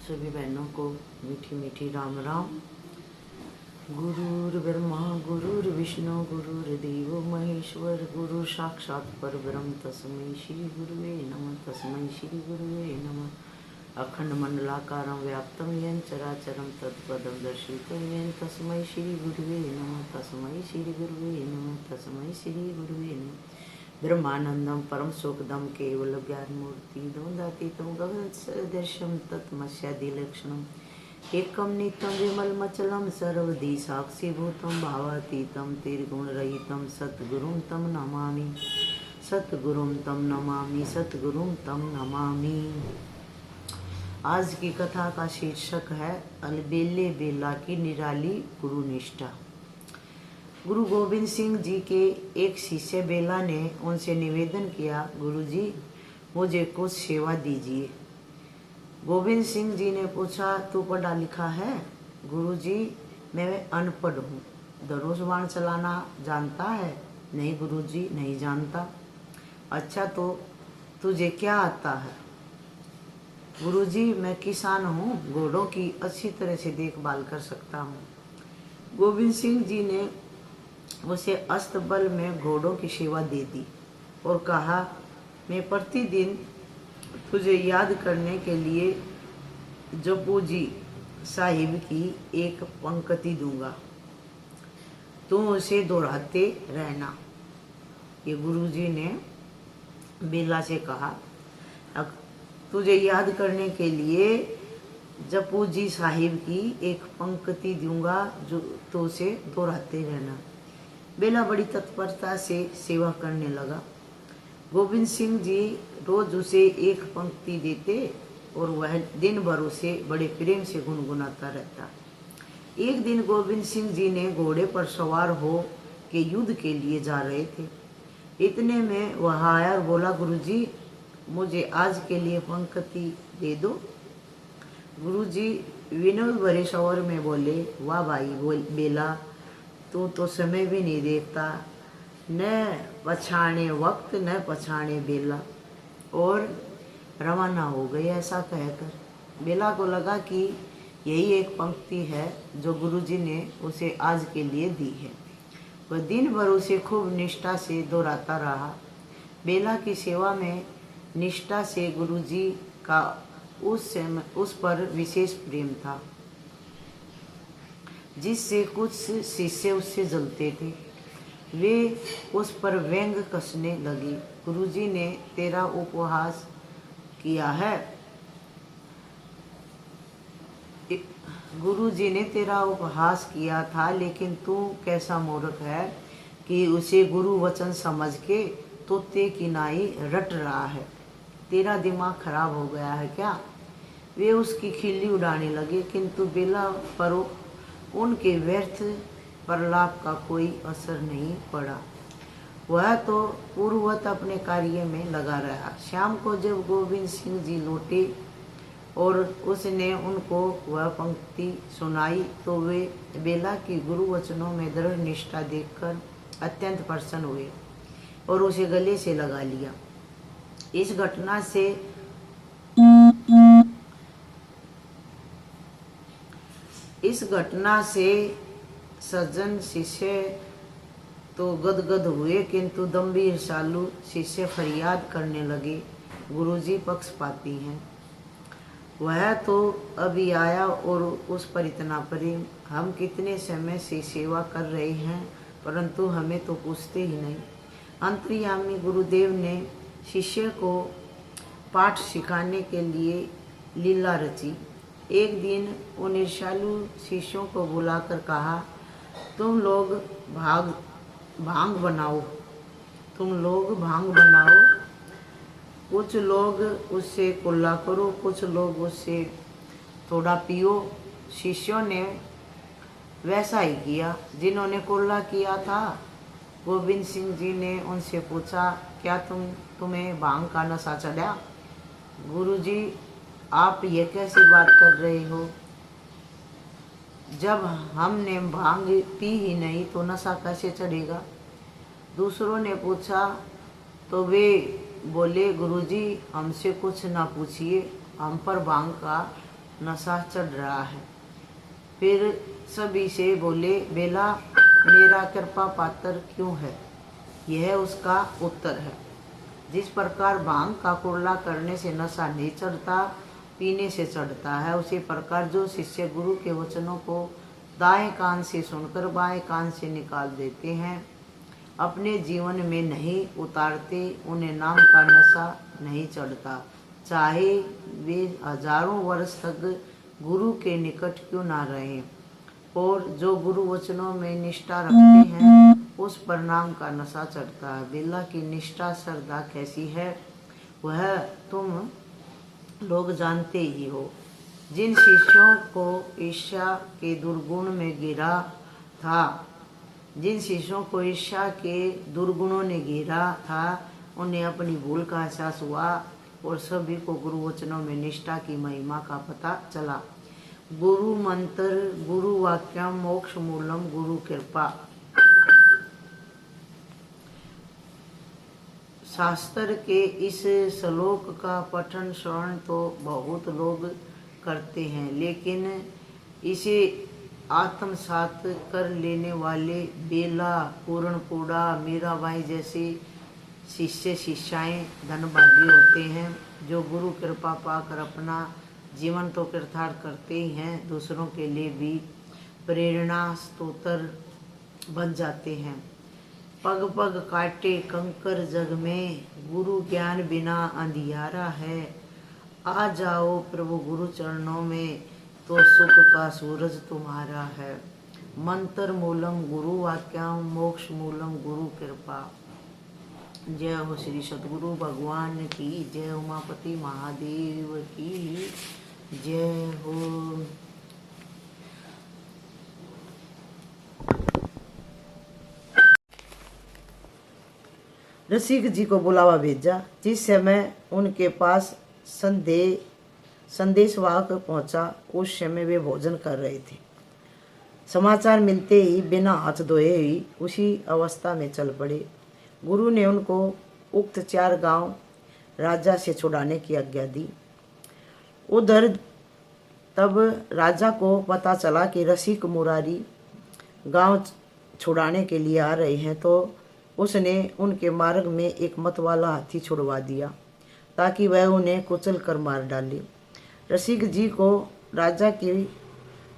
सभी बहनों को मीठी मीठी राम राम। गुरुर् ब्रह्मा गुरुर्विष्णु गुरुर्देवो महेश्वर गुरु साक्षात् परब्रह्म तस्मै श्री गुरुवे नमः तस्मै श्री गुरुवे नमः। अखंड मंडलाकारं व्याप्तं येन चराचरं तत्पदं दर्शितं येन तस्मै श्री गुरुवे नमः तस्मै श्री गुरुवे नमः तस्मै श्री गुरुवे नमः। ब्रह्मानंदम परम सुखदम केवल ज्ञानमूर्ति द्वंद्वातीतं गगन सदृशं तत्मस्यादिलक्षणम् एकम नित्यं विमलमचलं सर्वदी साक्षीभूतं भावातीतं त्रिगुणरहितं सद्गुरुं तं नमामि सद्गुरुं तं नमामि सद्गुरुं तं नमामि। आज की कथा का शीर्षक है अलबेले बेला की निराली गुरु निष्ठा। गुरु गोविंद सिंह जी के एक शिष्य बेला ने उनसे निवेदन किया, गुरुजी मुझे कुछ सेवा दीजिए। गोविंद सिंह जी ने पूछा, तू पढ़ा लिखा है? गुरुजी मैं अनपढ़ हूँ। धनुष बाण चलाना जानता है? नहीं गुरुजी नहीं जानता। अच्छा तो तुझे क्या आता है? गुरुजी मैं किसान हूँ, घोड़ों की अच्छी तरह से देखभाल कर सकता हूँ। गोविंद सिंह जी ने उसे अस्तबल में घोड़ों की सेवा दे दी और कहा, मैं प्रतिदिन तुझे याद करने के लिए जपू जी साहिब की एक पंक्ति दूंगा, तुम उसे दोहराते रहना। ये गुरुजी ने बेला से कहा, तुझे याद करने के लिए जपू जी साहिब की एक पंक्ति दूंगा जो तो उसे दोहराते रहना। बेला बड़ी तत्परता से सेवा करने लगा। गोविंद सिंह जी रोज उसे एक पंक्ति देते और वह दिन भर उसे बड़े प्रेम से गुनगुनाता रहता। एक दिन गोविंद सिंह जी ने घोड़े पर सवार हो के युद्ध के लिए जा रहे थे। इतने में वह आया और बोला, गुरुजी मुझे आज के लिए पंक्ति दे दो। गुरुजी विनोद भरे स्वर में बोले, वाह भाई बेला, तू तो समय भी नहीं देखता, न पछाने वक्त न पछाने बेला। और रवाना हो गए। ऐसा कहकर बेला को लगा कि यही एक पंक्ति है जो गुरुजी ने उसे आज के लिए दी है। वह दिन भर उसे खूब निष्ठा से दोहराता रहा। बेला की सेवा में निष्ठा से गुरुजी का उस पर विशेष प्रेम था, जिससे कुछ शिष्य उससे जलते थे। वे उस पर व्यंग कसने लगे। गुरुजी ने तेरा उपहास किया है, गुरुजी ने तेरा उपहास किया था, लेकिन तू कैसा मूर्ख है कि उसे गुरु वचन समझ के तोते की नाई रट रहा है। तेरा दिमाग खराब हो गया है क्या? वे उसकी खिल्ली उड़ाने लगे, किंतु बेला पर उनके व्यर्थ प्रलाप का कोई असर नहीं पड़ा। वह तो पूर्ववत अपने कार्य में लगा रहा। शाम को जब गोविंद सिंह जी लौटे और उसने उनको वह पंक्ति सुनाई तो वे बेला की गुरु वचनों में दृढ़ निष्ठा देखकर अत्यंत प्रसन्न हुए और उसे गले से लगा लिया। इस घटना से सज्जन शिष्य तो गदगद हुए, किंतु दम्भी ईर्ष्यालु शिष्य फरियाद करने लगे, गुरुजी पक्षपाती हैं। वह तो अभी आया और उस पर इतना प्रेम, हम कितने समय से सेवा कर रहे हैं परंतु हमें तो पूछते ही नहीं। अंतर्यामी गुरुदेव ने शिष्य को पाठ सिखाने के लिए लीला रची। एक दिन उन ईर्ष्यालु शिष्यों को बुलाकर कहा, तुम लोग भांग बनाओ। कुछ लोग उससे कुल्ला करो, कुछ लोग उससे थोड़ा पियो। शिष्यों ने वैसा ही किया जिन्होंने कुल्ला किया था। गोविंद सिंह जी ने उनसे पूछा, क्या तुम्हें भांग का नशा चढ़ा? गुरुजी आप ये कैसी बात कर रहे हो? जब हमने भांग पी ही नहीं तो नशा कैसे चढ़ेगा? दूसरों ने पूछा तो वे बोले, गुरुजी हमसे कुछ ना पूछिए, हम पर भांग का नशा चढ़ रहा है। फिर सभी से बोले, बेला मेरा कृपा पात्र क्यों है? यह उसका उत्तर है। जिस प्रकार भांग का कुरला करने से नशा नहीं चढ़ता, पीने से चढ़ता है, उसी प्रकार जो शिष्य गुरु के वचनों को दाएं कान से सुनकर बाएं कान से निकाल देते हैं, अपने जीवन में नहीं उतारते, उन्हें नाम का नशा नहीं चढ़ता, चाहे वे हजारों वर्ष तक गुरु के निकट क्यों ना रहें। और जो गुरु वचनों में निष्ठा रखते हैं, उस पर नाम का नशा चढ़ता है। बेला की निष्ठा श्रद्धा कैसी है, वह तुम लोग जानते ही हो। जिन शिष्यों को ईर्ष्या के दुर्गुण में गिरा था, जिन शिष्यों को ईर्ष्या के दुर्गुणों ने घेरा था, उन्हें अपनी भूल का एहसास हुआ और सभी को गुरु वचनों में निष्ठा की महिमा का पता चला। गुरु मंत्र, गुरु वाक्यम, मोक्ष मूलम, गुरु कृपा। शास्त्र के इस श्लोक का पठन श्रवण तो बहुत लोग करते हैं, लेकिन इसे आत्मसात कर लेने वाले बेला, पूर्णपुड़ा, मीराबाई जैसे शिष्य शिष्याएं धनभागी होते हैं, जो गुरु कृपा पाकर अपना जीवन तो कृतार्थ करते ही हैं, दूसरों के लिए भी प्रेरणा स्तोत्र बन जाते हैं। पग पग काटे कंकर जग में, गुरु ज्ञान बिना अंधियारा है। आ जाओ प्रभु गुरु चरणों में, तो सुख का सूरज तुम्हारा है। मंत्र मूलम गुरु वाक्यम, मोक्ष मूलम गुरु कृपा। जय हो श्री सद्गुरु भगवान की जय, उमापति महादेव की जय हो। रसिक जी को बुलावा भेजा। जिस समय उनके पास संदेशवाहक पहुंचा, उस समय वे भोजन कर रहे थे। समाचार मिलते ही बिना हाथ धोए ही उसी अवस्था में चल पड़े। गुरु ने उनको उक्त 4 गांव राजा से छुड़ाने की आज्ञा दी। उधर तब राजा को पता चला कि रसिक मुरारी गांव छुड़ाने के लिए आ रहे हैं, तो उसने उनके मार्ग में एक मतवाला हाथी छुड़वा दिया ताकि वह उन्हें कुचल कर मार डाले। रसिक जी को राजा की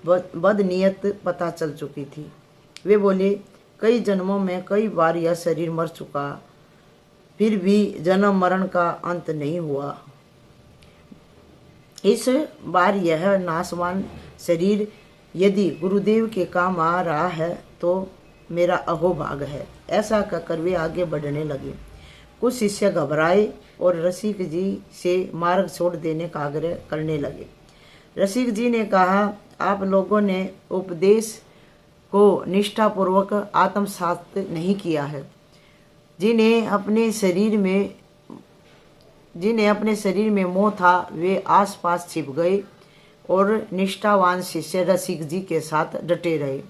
बदनीयत पता चल चुकी थी। वे बोले, कई जन्मों में कई बार यह शरीर मर चुका, फिर भी जन्म मरण का अंत नहीं हुआ। इस बार यह नाशवान शरीर यदि गुरुदेव के काम आ रहा है तो मेरा अहोभाग है। ऐसा कहकर वे आगे बढ़ने लगे। कुछ शिष्य घबराए और रसिक जी से मार्ग छोड़ देने का आग्रह करने लगे। रसिक जी ने कहा, आप लोगों ने उपदेश को निष्ठापूर्वक आत्मसात नहीं किया है। जिन्हें अपने शरीर में मोह था, वे आसपास छिप गए और निष्ठावान शिष्य रसिक जी के साथ डटे रहे।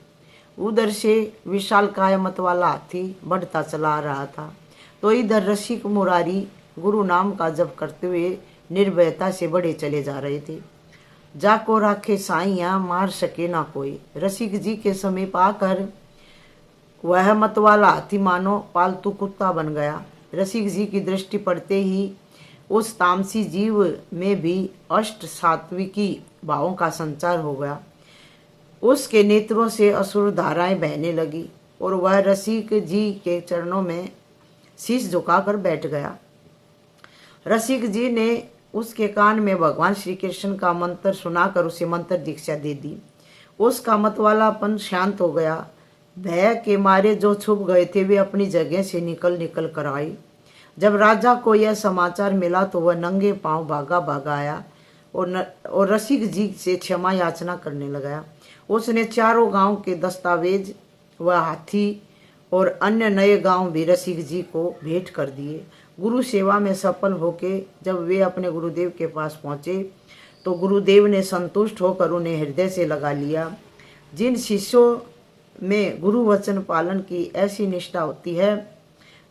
उधर से विशालकाय मत वाला हाथी बढ़ता चला आ रहा था, तो इधर रसिक मुरारी गुरु नाम का जप करते हुए निर्भयता से बढ़े चले जा रहे थे। जाको राखे साइया, मार सके ना कोई। रसिक जी के समीप आकर वह मतवाला हाथी मानो पालतू कुत्ता बन गया। रसिक जी की दृष्टि पड़ते ही उस तामसी जीव में भी अष्ट सात्विकी भावों का संचार हो गया। उसके नेत्रों से असुर धाराएं बहने लगी और वह रसिक जी के चरणों में शीश झुकाकर बैठ गया। रसिक जी ने उसके कान में भगवान श्री कृष्ण का मंत्र सुनाकर उसे मंत्र दीक्षा दे दी। उसका मतवालापन शांत हो गया। भय के मारे जो छुप गए थे वे अपनी जगह से निकल कर आए। जब राजा को यह समाचार मिला तो वह नंगे पांव भागा आया और रसिक जी से क्षमा याचना करने लगा। उसने चारों गांव के दस्तावेज व हाथी और अन्य नए गांव भी रसिक जी को भेंट कर दिए। गुरु सेवा में सफल होके जब वे अपने गुरुदेव के पास पहुंचे तो गुरुदेव ने संतुष्ट होकर उन्हें हृदय से लगा लिया। जिन शिष्यों में गुरु वचन पालन की ऐसी निष्ठा होती है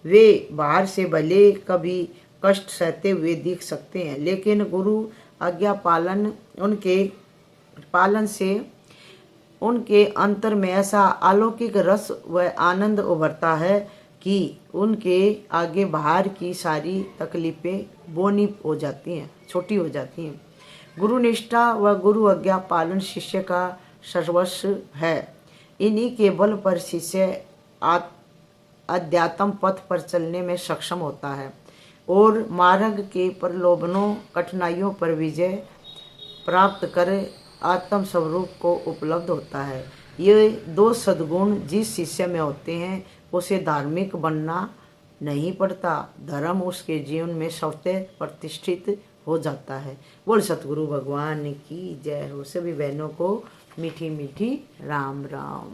वे बाहर से भले कभी कष्ट सहते हुए दिख सकते हैं, लेकिन गुरु आज्ञा पालन से उनके अंतर में ऐसा अलौकिक रस व आनंद उभरता है कि उनके आगे बाहर की सारी तकलीफें बोनी हो जाती हैं, छोटी हो जाती हैं। गुरु निष्ठा व गुरु आज्ञा पालन शिष्य का सर्वस्व है। इन्हीं के बल पर शिष्य अध्यात्म पथ पर चलने में सक्षम होता है और मार्ग के प्रलोभनों कठिनाइयों पर विजय प्राप्त कर आत्म स्वरूप को उपलब्ध होता है। ये दो सद्गुण जिस शिष्य में होते हैं उसे धार्मिक बनना नहीं पड़ता, धर्म उसके जीवन में स्वतः प्रतिष्ठित हो जाता है। बोल सतगुरु भगवान की जय हो। सभी बहनों को मीठी मीठी राम राम।